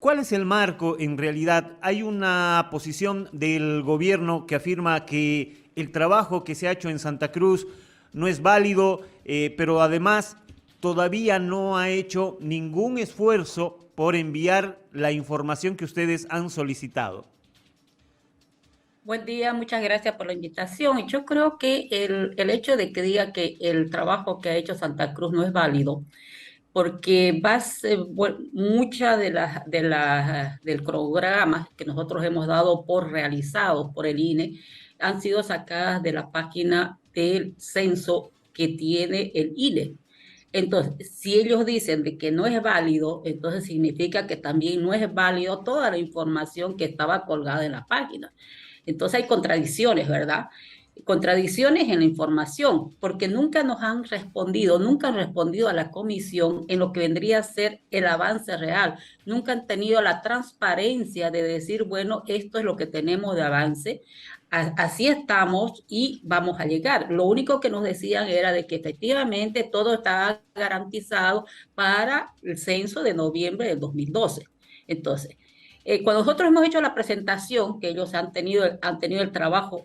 ¿Cuál es el marco en realidad? Hay una posición del gobierno que afirma que el trabajo que se ha hecho en Santa Cruz no es válido, pero además todavía no ha hecho ningún esfuerzo por enviar la información que ustedes han solicitado. Buen día, muchas gracias por la invitación. Yo creo que el hecho de que diga que el trabajo que ha hecho Santa Cruz no es válido, porque mucha del programa que nosotros hemos dado por realizados por el INE han sido sacadas de la página del censo que tiene el INE. Entonces, si ellos dicen de que no es válido, entonces significa que también no es válido toda la información que estaba colgada en la página. Entonces hay contradicciones, ¿verdad? Contradicciones en la información, porque nunca han respondido a la comisión en lo que vendría a ser el avance real. Nunca han tenido la transparencia de decir, bueno, esto es lo que tenemos de avance, así estamos y vamos a llegar. Lo único que nos decían era de que efectivamente todo estaba garantizado para el censo de noviembre del 2012. Entonces, cuando nosotros hemos hecho la presentación, que ellos han tenido el trabajo,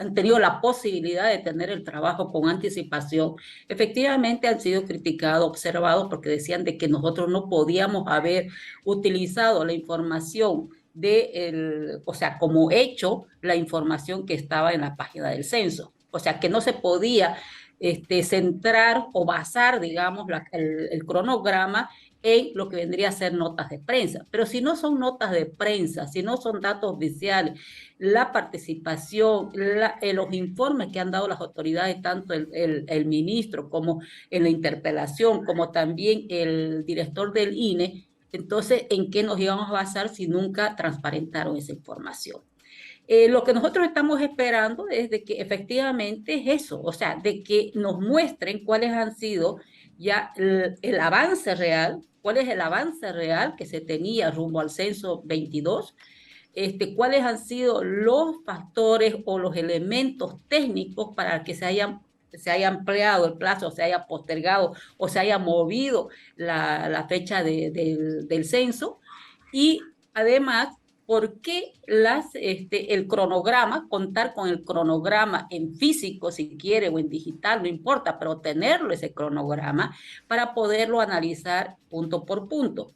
han tenido la posibilidad de tener el trabajo con anticipación, efectivamente han sido criticados, observados, porque decían de que nosotros no podíamos haber utilizado la información o sea, como hecho la información que estaba en la página del censo. O sea, que no se podía centrar o basar, digamos, el cronograma en lo que vendría a ser notas de prensa. Pero si no son notas de prensa, si no son datos oficiales, la participación, los informes que han dado las autoridades, tanto el ministro como en la interpelación, como también el director del INE, entonces, ¿en qué nos íbamos a basar si nunca transparentaron esa información? Lo que nosotros estamos esperando es de que efectivamente es eso, o sea, de que nos muestren cuáles han sido ya el avance real, cuál es el avance real que se tenía rumbo al censo 22, cuáles han sido los factores o los elementos técnicos para que se haya ampliado el plazo, se haya postergado o se haya movido la fecha del censo. Y además, ¿por qué el cronograma, contar con el cronograma en físico, si quiere, o en digital, no importa, pero tenerlo ese cronograma para poderlo analizar punto por punto?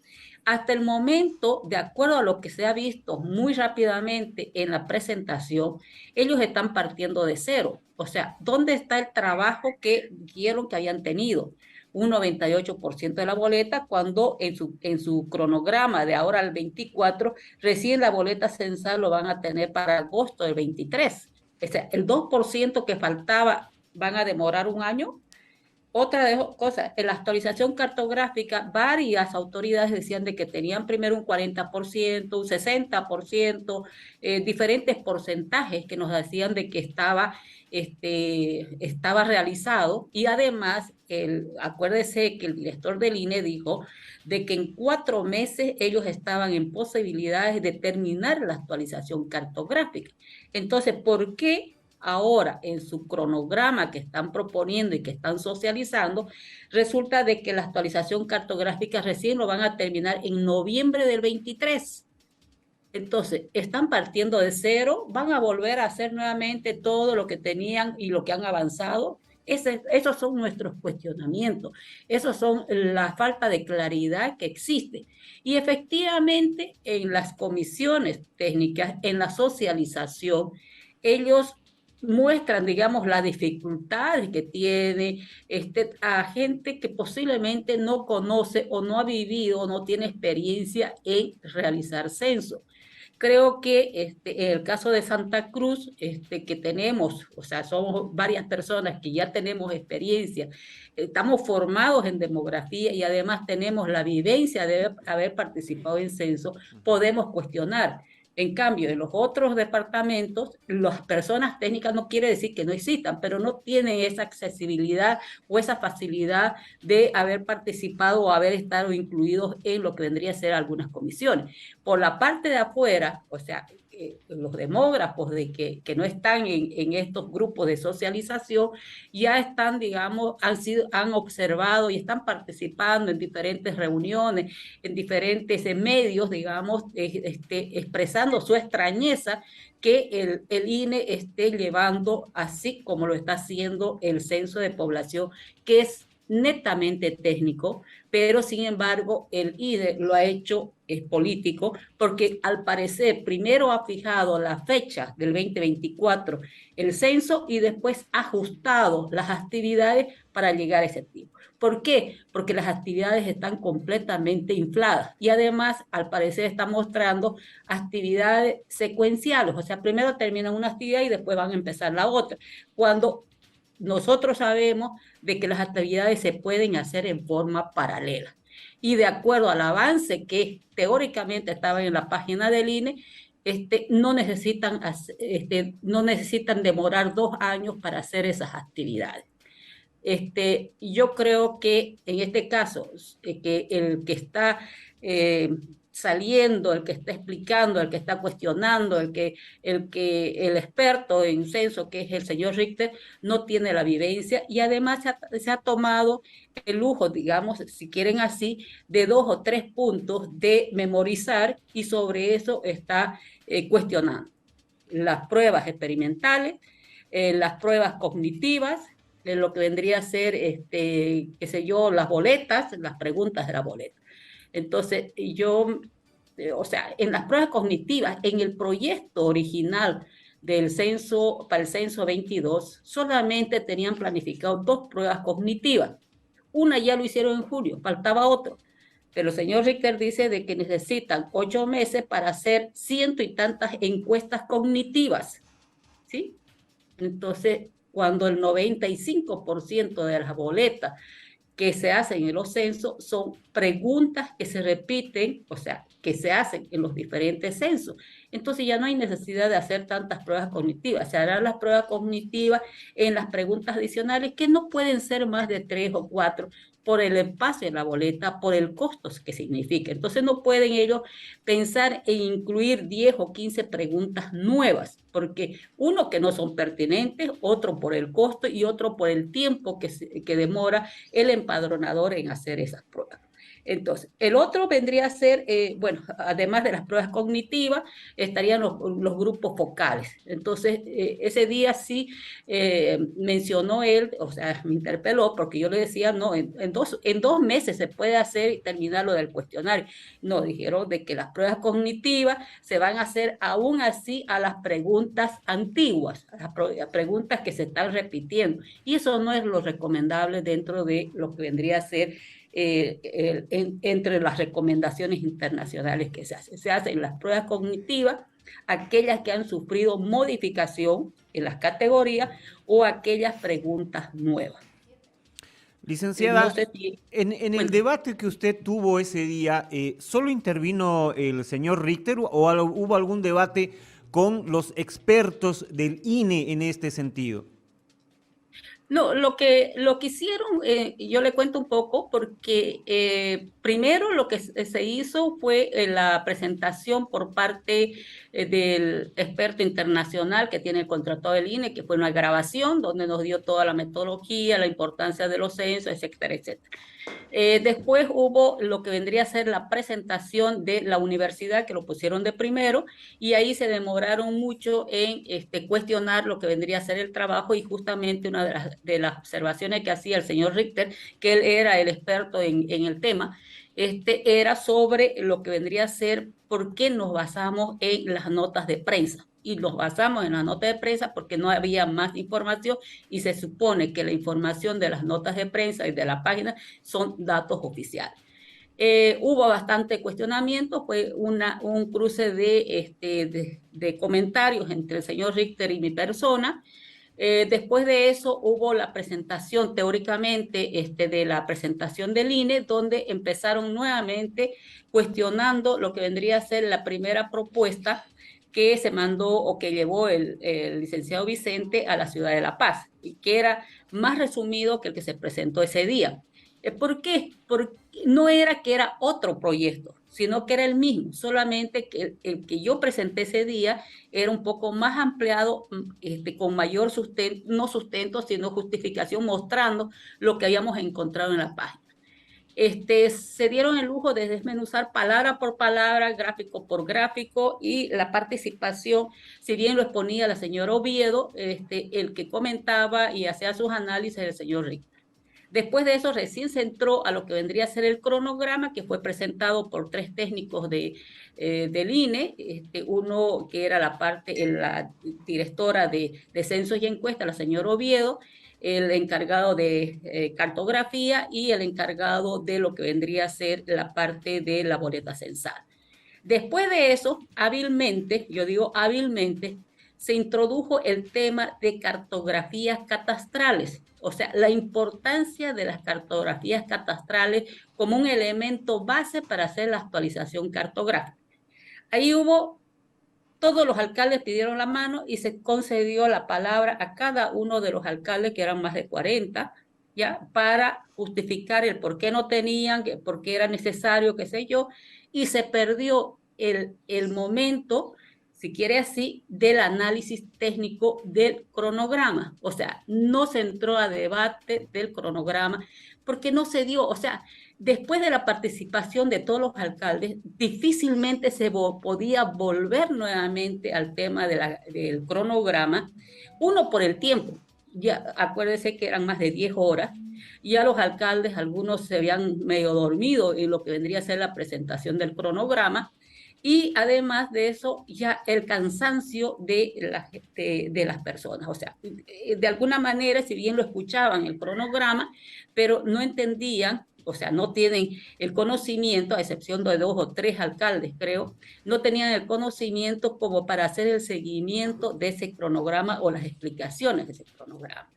Hasta el momento, de acuerdo a lo que se ha visto muy rápidamente en la presentación, ellos están partiendo de cero. O sea, ¿dónde está el trabajo que dijeron que habían tenido? Un 98% de la boleta, cuando en su cronograma de ahora al 24, recién la boleta censal lo van a tener para agosto del 23. O sea, el 2% que faltaba van a demorar un año. Otra de cosas, en la actualización cartográfica, varias autoridades decían de que tenían primero un 40%, un 60%, diferentes porcentajes que nos decían de que estaba realizado. Y además, acuérdese que el director del INE dijo de que en 4 meses ellos estaban en posibilidades de terminar la actualización cartográfica. Entonces, ¿por qué ahora en su cronograma que están proponiendo y que están socializando, resulta de que la actualización cartográfica recién lo van a terminar en noviembre del 23? Entonces, están partiendo de cero, van a volver a hacer nuevamente todo lo que tenían y lo que han avanzado. Esos son nuestros cuestionamientos, esos son la falta de claridad que existe. Y efectivamente, en las comisiones técnicas, en la socialización, ellos muestran, digamos, las dificultades que tiene a gente que posiblemente no conoce o no ha vivido o no tiene experiencia en realizar censo. Creo que en el caso de Santa Cruz, que tenemos, o sea, somos varias personas que ya tenemos experiencia, estamos formados en demografía y además tenemos la vivencia de haber participado en censo, podemos cuestionar. En cambio, en los otros departamentos, las personas técnicas no quiere decir que no existan, pero no tienen esa accesibilidad o esa facilidad de haber participado o haber estado incluidos en lo que vendría a ser algunas comisiones. Por la parte de afuera, o sea, los demógrafos que no están en estos grupos de socialización, ya están, digamos, han observado y están participando en diferentes reuniones, en diferentes medios, digamos, expresando su extrañeza que el INE esté llevando así como lo está haciendo el censo de población, que es netamente técnico, pero sin embargo el INE lo ha hecho político, porque al parecer primero ha fijado la fecha del 2024 el censo y después ha ajustado las actividades para llegar a ese tiempo. ¿Por qué? Porque las actividades están completamente infladas y además al parecer está mostrando actividades secuenciales, o sea, primero terminan una actividad y después van a empezar la otra, cuando nosotros sabemos de que las actividades se pueden hacer en forma paralela. Y de acuerdo al avance que teóricamente estaba en la página del INE, no necesitan demorar 2 años para hacer esas actividades. Yo creo que en este caso, que el que está saliendo, el que está explicando, el que está cuestionando, el experto en censo, que es el señor Richter, no tiene la vivencia y además se ha tomado el lujo, digamos, si quieren así, de 2 o 3 puntos de memorizar y sobre eso está cuestionando las pruebas experimentales, las pruebas cognitivas, lo que vendría a ser, qué sé yo, las boletas, las preguntas de la boleta. Entonces, o sea, en las pruebas cognitivas, en el proyecto original del censo, para el censo 22, solamente tenían planificado 2 pruebas cognitivas. Una ya lo hicieron en julio, faltaba otra. Pero el señor Richter dice de que necesitan 8 meses para hacer ciento y tantas encuestas cognitivas, ¿sí? Entonces, cuando el 95% de las boletas que se hacen en los censos son preguntas que se repiten, o sea, que se hacen en los diferentes censos. Entonces ya no hay necesidad de hacer tantas pruebas cognitivas. Se harán las pruebas cognitivas en las preguntas adicionales, que no pueden ser más de 3 o 4 por el espacio de la boleta, por el costo que significa. Entonces no pueden ellos pensar en incluir 10 o 15 preguntas nuevas, porque uno que no son pertinentes, otro por el costo y otro por el tiempo que demora el empadronador en hacer esas pruebas. Entonces, el otro vendría a ser, bueno, además de las pruebas cognitivas, estarían los grupos focales. Entonces, ese día sí mencionó él, o sea, me interpeló porque yo le decía, no, en 2 meses se puede hacer y terminar lo del cuestionario. No, dijeron de que las pruebas cognitivas se van a hacer aún así a las preguntas antiguas, a las preguntas que se están repitiendo. Y eso no es lo recomendable dentro de lo que vendría a ser entre las recomendaciones internacionales que se hacen. Se hacen las pruebas cognitivas, aquellas que han sufrido modificación en las categorías o aquellas preguntas nuevas. Licenciada, No sé si... en el Bueno, debate que usted tuvo ese día, ¿solo intervino el señor Richter o hubo algún debate con los expertos del INE en este sentido? no, lo que hicieron, yo le cuento un poco, porque primero lo que se hizo fue la presentación por parte del experto internacional que tiene el contratado del INE, que fue una grabación donde nos dio toda la metodología, la importancia de los censos, etcétera, etcétera. Después hubo lo que vendría a ser la presentación de la universidad, que lo pusieron de primero, y ahí se demoraron mucho en cuestionar lo que vendría a ser el trabajo, y justamente una de las observaciones que hacía el señor Richter, que él era el experto en el tema, era sobre lo que vendría a ser por qué nos basamos en las notas de prensa. Y nos basamos en las notas de prensa porque no había más información y se supone que la información de las notas de prensa y de la página son datos oficiales. Hubo bastante cuestionamiento, fue un cruce de comentarios entre el señor Richter y mi persona. Después de eso hubo la presentación teóricamente de la presentación del INE, donde empezaron nuevamente cuestionando lo que vendría a ser la primera propuesta que se mandó o que llevó el licenciado Vicente a la ciudad de La Paz, y que era más resumido que se presentó ese día. ¿Por qué? Porque no era que era otro proyecto, sino que era el mismo, solamente que el que yo presenté ese día era un poco más ampliado, con mayor sustento, no sustento, sino justificación, mostrando lo que habíamos encontrado en la página. Se dieron el lujo de desmenuzar palabra por palabra, gráfico por gráfico, y la participación, si bien lo exponía la señora Oviedo, el que comentaba y hacía sus análisis el señor Rick. Después de eso, recién se entró a lo que vendría a ser el cronograma, que fue presentado por 3 técnicos del INE, uno que era la directora de censos y encuestas, la señora Oviedo, el encargado de cartografía y el encargado de lo que vendría a ser la parte de la boleta censal. Después de eso, hábilmente, yo digo hábilmente, se introdujo el tema de cartografías catastrales, o sea, la importancia de las cartografías catastrales como un elemento base para hacer la actualización cartográfica. Ahí todos los alcaldes pidieron la mano y se concedió la palabra a cada uno de los alcaldes, que eran más de 40, ¿ya? Para justificar el por qué no tenían, por qué era necesario, qué sé yo, y se perdió el momento, si quiere así, del análisis técnico del cronograma. O sea, no se entró a debate del cronograma porque no se dio, o sea, después de la participación de todos los alcaldes, difícilmente se podía volver nuevamente al tema del cronograma, uno por el tiempo. Ya acuérdense que eran más de 10 horas, ya los alcaldes, algunos se habían medio dormido en lo que vendría a ser la presentación del cronograma, y además de eso, ya el cansancio de las personas. O sea, de alguna manera, si bien lo escuchaban el cronograma, pero no entendían, o sea, no tienen el conocimiento, a excepción de 2 o 3 alcaldes, creo, no tenían el conocimiento como para hacer el seguimiento de ese cronograma o las explicaciones de ese cronograma.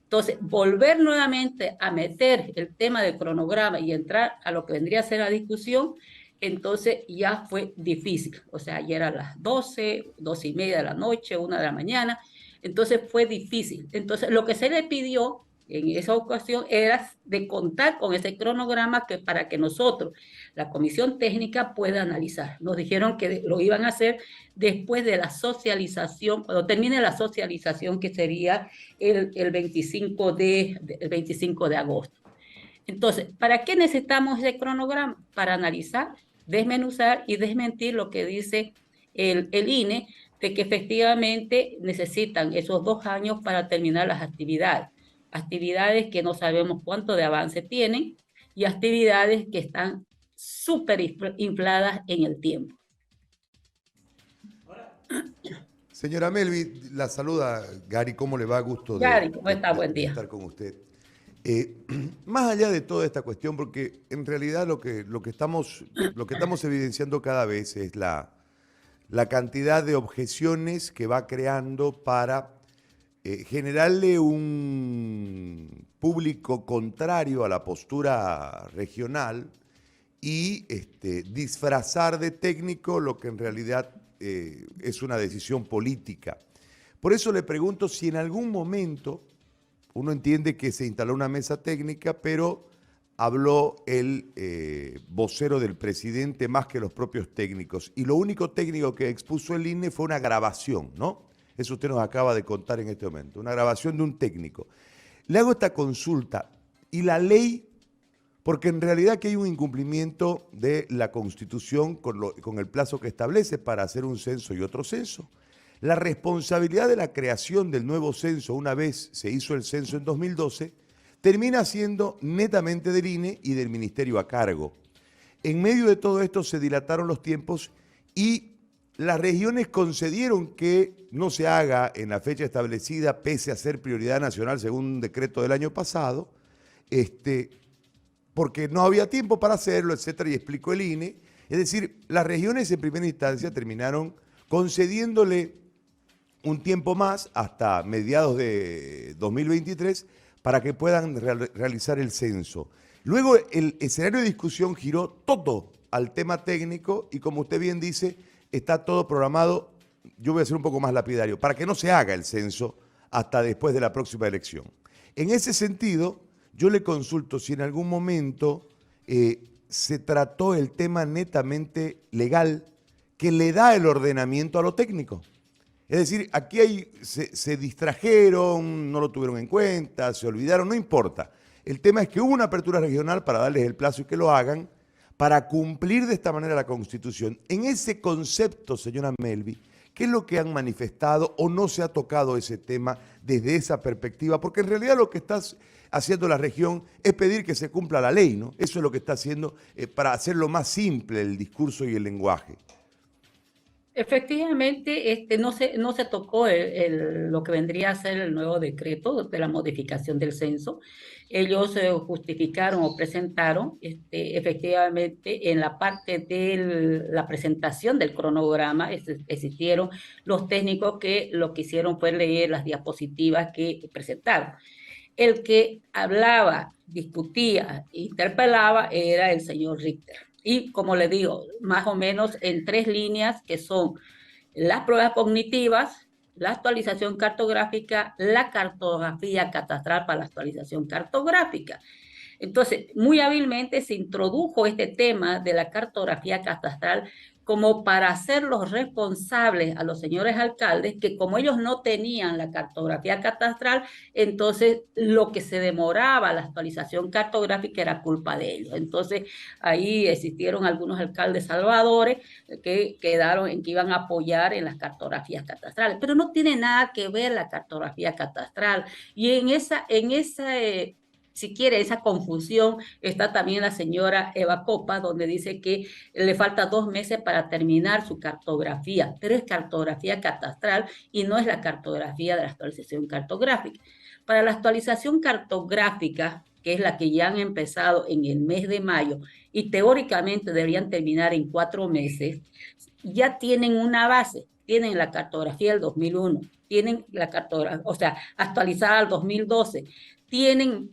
Entonces, volver nuevamente a meter el tema del cronograma y entrar a lo que vendría a ser la discusión, entonces ya fue difícil. O sea, ya eran las 12, 12:30 de la noche, 1 de la mañana, entonces fue difícil. Entonces, lo que se le pidió en esa ocasión era de contar con ese cronograma para que nosotros, la comisión técnica, pueda analizar. Nos dijeron que lo iban a hacer después de la socialización, cuando termine la socialización, que sería el 25 de agosto. Entonces, ¿para qué necesitamos ese cronograma? Para analizar, desmenuzar y desmentir lo que dice el INE, de que efectivamente necesitan esos 2 años para terminar las actividades que no sabemos cuánto de avance tienen, y actividades que están súper infladas en el tiempo. Señora Melvi, la saluda Gary, ¿cómo le va? Gusto Gary, ¿cómo está? Buen de día. estar con usted. Más allá de toda esta cuestión, porque en realidad lo que estamos evidenciando cada vez es la cantidad de objeciones que va creando para generarle un público contrario a la postura regional y disfrazar de técnico lo que en realidad es una decisión política. Por eso le pregunto si en algún momento, uno entiende que se instaló una mesa técnica, pero habló el vocero del presidente más que los propios técnicos. Y lo único técnico que expuso el INE fue una grabación, ¿no? Eso usted nos acaba de contar en este momento, una grabación de un técnico. Le hago esta consulta, ¿y la ley? Porque en realidad aquí hay un incumplimiento de la Constitución con el plazo que establece para hacer un censo y otro censo. La responsabilidad de la creación del nuevo censo, una vez se hizo el censo en 2012, termina siendo netamente del INE y del ministerio a cargo. En medio de todo esto se dilataron los tiempos y las regiones concedieron que no se haga en la fecha establecida, pese a ser prioridad nacional según un decreto del año pasado, porque no había tiempo para hacerlo, etcétera, y explicó el INE. Es decir, las regiones en primera instancia terminaron concediéndole un tiempo más, hasta mediados de 2023, para que puedan realizar el censo. Luego el escenario de discusión giró todo al tema técnico y, como usted bien dice, está todo programado, yo voy a ser un poco más lapidario, para que no se haga el censo hasta después de la próxima elección. En ese sentido, yo le consulto si en algún momento se trató el tema netamente legal que le da el ordenamiento a lo técnico. Es decir, aquí se distrajeron, no lo tuvieron en cuenta, se olvidaron, no importa. El tema es que hubo una apertura regional para darles el plazo y que lo hagan, para cumplir de esta manera la Constitución. En ese concepto, señora Melvi, ¿qué es lo que han manifestado o no se ha tocado ese tema desde esa perspectiva? Porque en realidad lo que está haciendo la región es pedir que se cumpla la ley, ¿no? Eso es lo que está haciendo para hacerlo más simple el discurso y el lenguaje. Efectivamente, no se tocó lo que vendría a ser el nuevo decreto de la modificación del censo. Ellos justificaron o presentaron, efectivamente, en la parte de la presentación del cronograma, existieron los técnicos que lo que hicieron fue leer las diapositivas que presentaron. El que hablaba, discutía, interpelaba era el señor Richter. Y como le digo, más o menos en 3 líneas que son las pruebas cognitivas, la actualización cartográfica, la cartografía catastral para la actualización cartográfica. Entonces, muy hábilmente se introdujo este tema de la cartografía catastral como para hacerlos responsables a los señores alcaldes, que como ellos no tenían la cartografía catastral, entonces lo que se demoraba la actualización cartográfica era culpa de ellos. Entonces ahí existieron algunos alcaldes salvadores que quedaron en que iban a apoyar en las cartografías catastrales, pero no tiene nada que ver la cartografía catastral. Y en esa si quiere, esa confusión, está también la señora Eva Copa, donde dice que le falta 2 meses para terminar su cartografía, pero es cartografía catastral y no es la cartografía de la actualización cartográfica. Para la actualización cartográfica, que es la que ya han empezado en el mes de mayo y teóricamente deberían terminar en 4 meses, ya tienen una base. Tienen la cartografía del 2001, tienen la cartografía, o sea, actualizada al 2012, tienen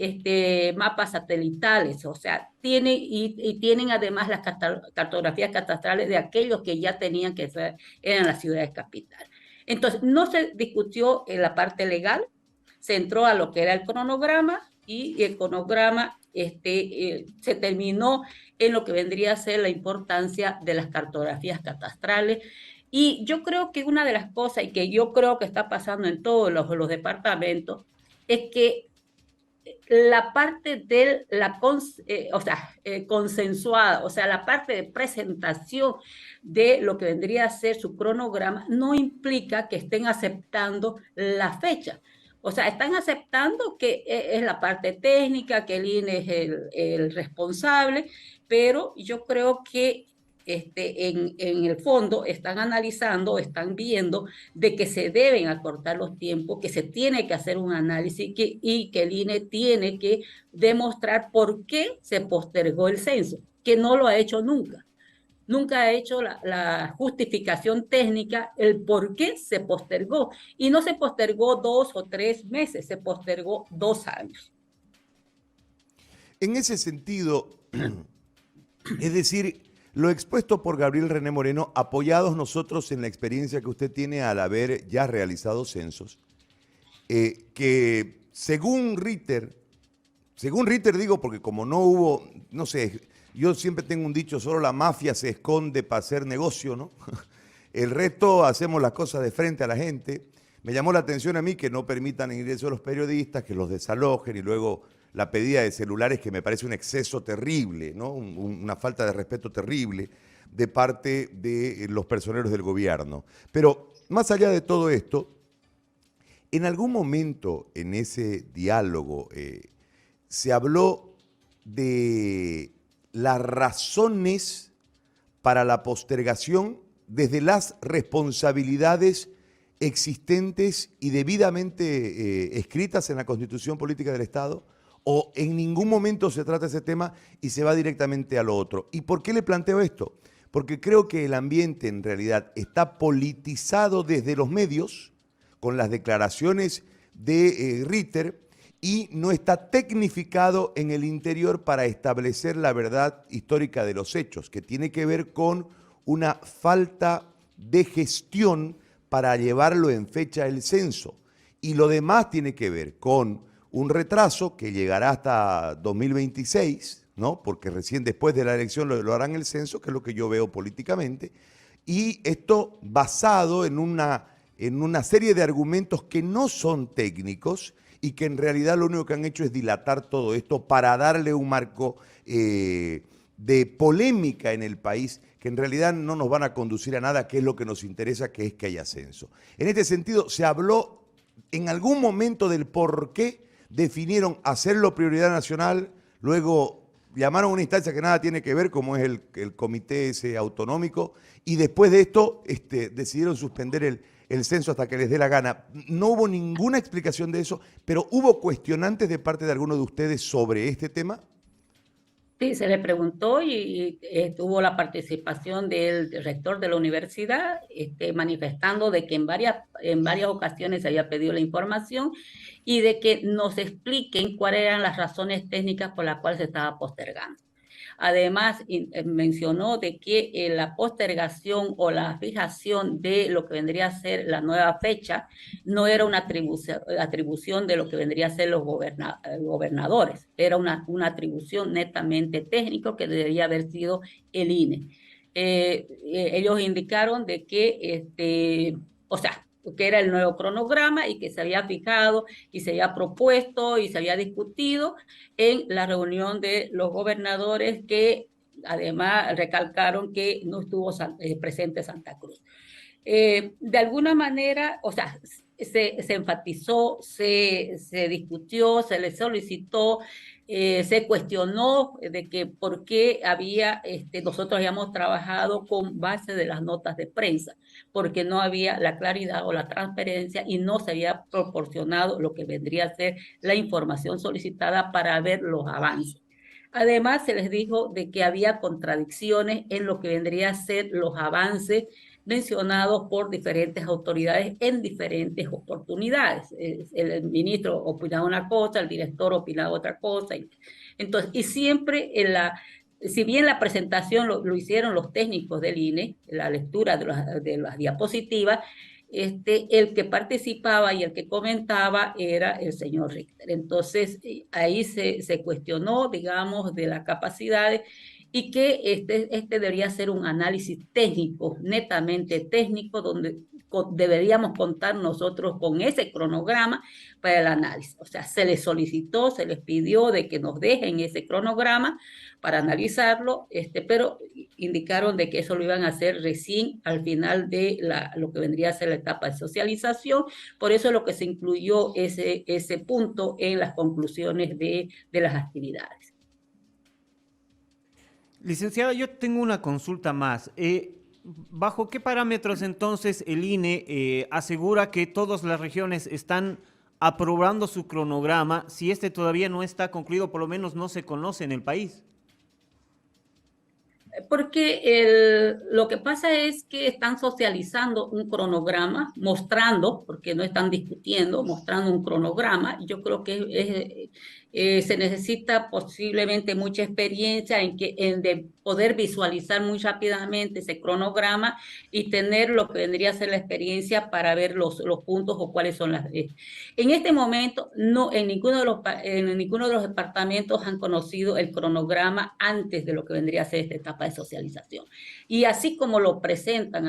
mapas satelitales, o sea, tienen además las cartografías catastrales de aquellos que ya tenían que ser en las ciudades capitales. Entonces, no se discutió en la parte legal, se entró a lo que era el cronograma y el cronograma se terminó en lo que vendría a ser la importancia de las cartografías catastrales. Y yo creo que una de las cosas, y que yo creo que está pasando en todos los departamentos, es que la parte de consensuada, o sea, la parte de presentación de lo que vendría a ser su cronograma, no implica que estén aceptando la fecha. O sea, están aceptando que es la parte técnica, que el INE es el responsable, pero yo creo que en el fondo están analizando, están viendo de que se deben acortar los tiempos, que se tiene que hacer un análisis y que el INE tiene que demostrar por qué se postergó el censo, que no lo ha hecho nunca. Nunca ha hecho la justificación técnica, el por qué se postergó. Y no se postergó 2 o 3 meses, se postergó 2 años. En ese sentido, es decir, lo expuesto por Gabriel René Moreno, apoyados nosotros en la experiencia que usted tiene al haber ya realizado censos, que según Ritter digo porque como no hubo, no sé, yo siempre tengo un dicho, solo la mafia se esconde para hacer negocio, ¿no? El resto hacemos las cosas de frente a la gente. Me llamó la atención a mí que no permitan el ingreso de los periodistas, que los desalojen y luego la pedida de celulares, que me parece un exceso terrible, ¿no? Una falta de respeto terrible de parte de los personeros del gobierno. Pero más allá de todo esto, en algún momento en ese diálogo se habló de las razones para la postergación desde las responsabilidades existentes y debidamente escritas en la Constitución Política del Estado, o en ningún momento se trata ese tema y se va directamente a lo otro. ¿Y por qué le planteo esto? Porque creo que el ambiente en realidad está politizado desde los medios, con las declaraciones de Ritter, y no está tecnificado en el interior para establecer la verdad histórica de los hechos, que tiene que ver con una falta de gestión para llevarlo en fecha el censo. Y lo demás tiene que ver con un retraso que llegará hasta 2026, ¿no? Porque recién después de la elección lo harán el censo, que es lo que yo veo políticamente, y esto basado en una serie de argumentos que no son técnicos y que en realidad lo único que han hecho es dilatar todo esto para darle un marco de polémica en el país que en realidad no nos van a conducir a nada, que es lo que nos interesa, que es que haya censo. En este sentido, se habló en algún momento del por qué definieron hacerlo prioridad nacional, luego llamaron a una instancia que nada tiene que ver, como es el comité ese autonómico, y después de esto decidieron suspender el censo hasta que les dé la gana. No hubo ninguna explicación de eso, pero ¿hubo cuestionantes de parte de alguno de ustedes sobre este tema? Sí, se le preguntó y tuvo la participación del rector de la universidad, manifestando de que en varias ocasiones se había pedido la información y de que nos expliquen cuáles eran las razones técnicas por las cuales se estaba postergando. Además, mencionó de que la postergación o la fijación de lo que vendría a ser la nueva fecha no era una atribución de lo que vendría a ser los gobernadores, era una atribución netamente técnica que debería haber sido el INE. Ellos indicaron de que, o sea, que era el nuevo cronograma y que se había fijado y se había propuesto y se había discutido en la reunión de los gobernadores, que además recalcaron que no estuvo presente Santa Cruz. De alguna manera, o sea, se enfatizó, se discutió, se le solicitó, se cuestionó de que por qué nosotros habíamos trabajado con base de las notas de prensa, porque no había la claridad o la transparencia y no se había proporcionado lo que vendría a ser la información solicitada para ver los avances. Además, se les dijo de que había contradicciones en lo que vendría a ser los avances mencionados por diferentes autoridades en diferentes oportunidades. El ministro opinaba una cosa, el director opinaba otra cosa. Entonces, y siempre si bien la presentación lo hicieron los técnicos del INE, la lectura de las diapositivas, el que participaba y el que comentaba era el señor Richter. Entonces, ahí se cuestionó, digamos, de las capacidades y que debería ser un análisis técnico, netamente técnico, donde deberíamos contar nosotros con ese cronograma para el análisis. O sea, se les solicitó, se les pidió de que nos dejen ese cronograma para analizarlo, pero indicaron de que eso lo iban a hacer recién al final de lo que vendría a ser la etapa de socialización. Por eso es lo que se incluyó ese punto en las conclusiones de las actividades. Licenciada, yo tengo una consulta más. ¿Bajo qué parámetros entonces el INE asegura que todas las regiones están aprobando su cronograma si este todavía no está concluido, por lo menos no se conoce en el país? Porque lo que pasa es que están socializando un cronograma, mostrando, porque no están discutiendo, mostrando un cronograma. Yo creo que se necesita posiblemente mucha experiencia en de poder visualizar muy rápidamente ese cronograma y tener lo que vendría a ser la experiencia para ver los puntos o cuáles son las... En este momento, no, en ninguno de los departamentos han conocido el cronograma antes de lo que vendría a ser esta etapa de socialización. Y así como lo presentan,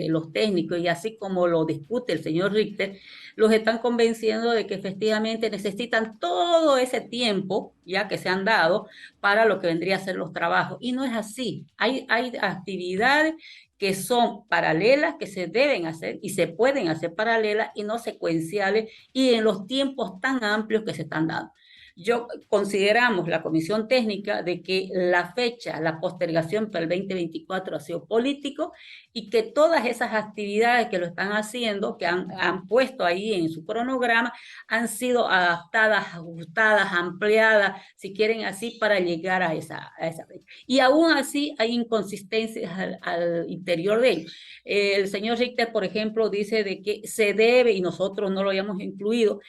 los técnicos y así como lo discute el señor Richter, los están convenciendo de que efectivamente necesitan todo ese tiempo ya que se han dado para lo que vendría a ser los trabajos. Y no es así. Hay actividades que son paralelas, que se deben hacer y se pueden hacer paralelas y no secuenciales y en los tiempos tan amplios que se están dando. Consideramos la comisión técnica de que la fecha, la postergación para el 2024 ha sido político y que todas esas actividades que lo están haciendo, que han puesto ahí en su cronograma, han sido adaptadas, ajustadas, ampliadas, si quieren así, para llegar a esa fecha. Y aún así hay inconsistencias al interior de ellos. El señor Richter, por ejemplo, dice de que se debe, y nosotros no lo habíamos incluido,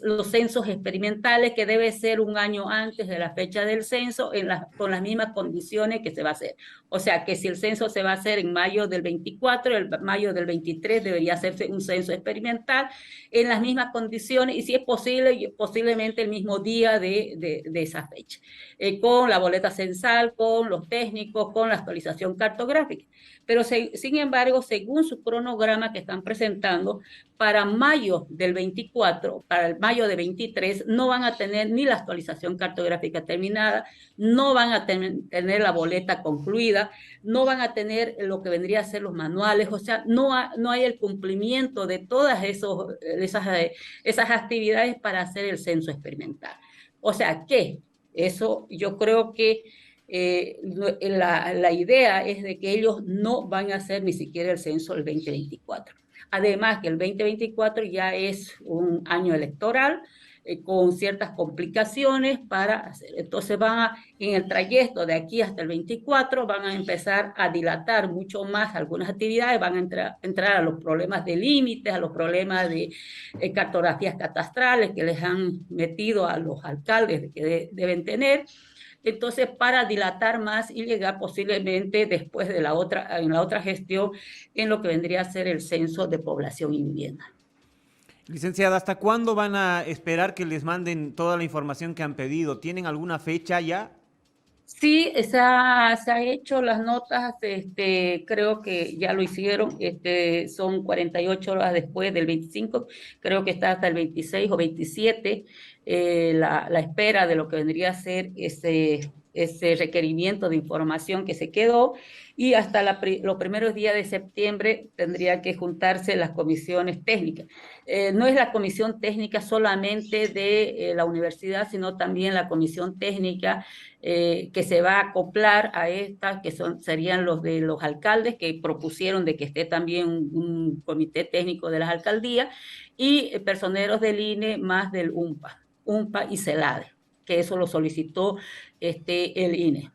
los censos experimentales que deben debe ser un año antes de la fecha del censo con las mismas condiciones que se va a hacer. O sea, que si el censo se va a hacer en mayo del 24, el mayo del 23 debería hacerse un censo experimental en las mismas condiciones y si es posible, posiblemente el mismo día de esa fecha, con la boleta censal, con los técnicos, con la actualización cartográfica. Pero sin embargo, según su cronograma que están presentando, para mayo del 24, para el mayo de 23, no van a tener ni la actualización cartográfica terminada, no van a tener la boleta concluida, no van a tener lo que vendría a ser los manuales, o sea, no hay el cumplimiento de todas esas actividades para hacer el censo experimental. O sea, que eso yo creo que la idea es de que ellos no van a hacer ni siquiera el censo el 2024. Además que el 2024 ya es un año electoral con ciertas complicaciones para hacer. Entonces en el trayecto de aquí hasta el 24 van a empezar a dilatar mucho más algunas actividades, van a entrar a los problemas de límites, a los problemas de cartografías catastrales que les han metido a los alcaldes que deben tener. Entonces, para dilatar más y llegar posiblemente después en la otra gestión, en lo que vendría a ser el censo de población y vivienda. Licenciada, ¿hasta cuándo van a esperar que les manden toda la información que han pedido? ¿Tienen alguna fecha ya? Sí, se ha hecho las notas, creo que ya lo hicieron, son 48 horas después del 25, creo que está hasta el 26 o 27, la espera de lo que vendría a ser ese requerimiento de información que se quedó, y hasta los primeros días de septiembre tendría que juntarse las comisiones técnicas. No es la comisión técnica solamente de la universidad, sino también la comisión técnica que se va a acoplar a estas, que serían los de los alcaldes, que propusieron de que esté también un comité técnico de las alcaldías, y personeros del INE más del UMPA y CELADE, que eso lo solicitó el INE.